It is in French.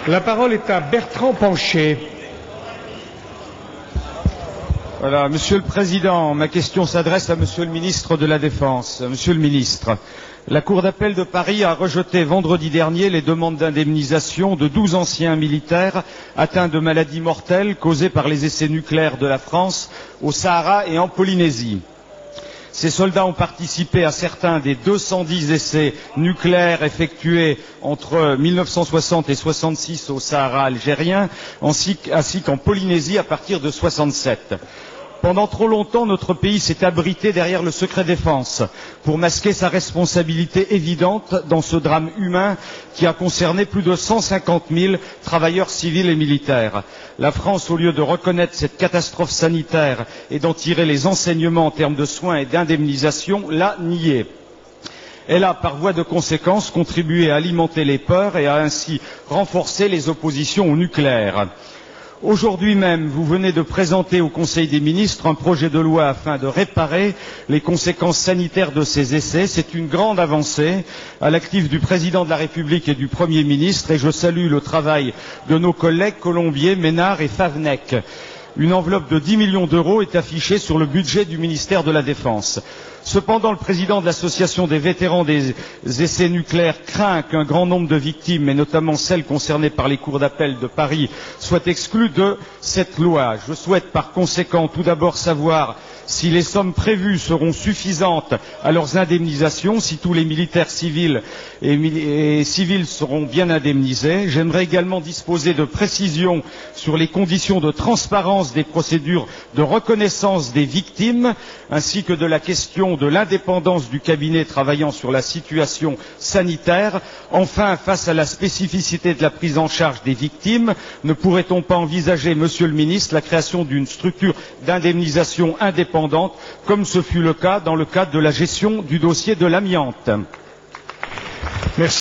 La parole est à Bertrand Pancher. Voilà, Monsieur le Président, ma question s'adresse à Monsieur le Ministre de la Défense. Monsieur le Ministre, la Cour d'appel de Paris a rejeté vendredi dernier les demandes d'indemnisation de 12 anciens militaires atteints de maladies mortelles causées par les essais nucléaires de la France au Sahara et en Polynésie. Ces soldats ont participé à certains des 210 essais nucléaires effectués entre 1960 et 66 au Sahara algérien, ainsi qu'en Polynésie à partir de 67. Pendant trop longtemps, notre pays s'est abrité derrière le secret défense pour masquer sa responsabilité évidente dans ce drame humain qui a concerné plus de 150 000 travailleurs civils et militaires. La France, au lieu de reconnaître cette catastrophe sanitaire et d'en tirer les enseignements en termes de soins et d'indemnisation, l'a nié. Elle a, par voie de conséquence, contribué à alimenter les peurs et a ainsi renforcé les oppositions au nucléaire. Aujourd'hui même, vous venez de présenter au Conseil des ministres un projet de loi afin de réparer les conséquences sanitaires de ces essais. C'est une grande avancée à l'actif du Président de la République et du Premier ministre et je salue le travail de nos collègues Colombier, Ménard et Favennec. Une enveloppe de 10 millions d'euros est affichée sur le budget du ministère de la Défense. Cependant, le président de l'association des vétérans des essais nucléaires craint qu'un grand nombre de victimes, et notamment celles concernées par les cours d'appel de Paris, soient exclues de cette loi. Je souhaite par conséquent tout d'abord savoir si les sommes prévues seront suffisantes à leurs indemnisations, si tous les militaires civils et civils seront bien indemnisés. J'aimerais également disposer de précisions sur les conditions de transparence des procédures de reconnaissance des victimes, ainsi que de la question de l'indépendance du cabinet travaillant sur la situation sanitaire. Enfin, face à la spécificité de la prise en charge des victimes, ne pourrait-on pas envisager, Monsieur le Ministre, la création d'une structure d'indemnisation indépendante, comme ce fut le cas dans le cadre de la gestion du dossier de l'amiante?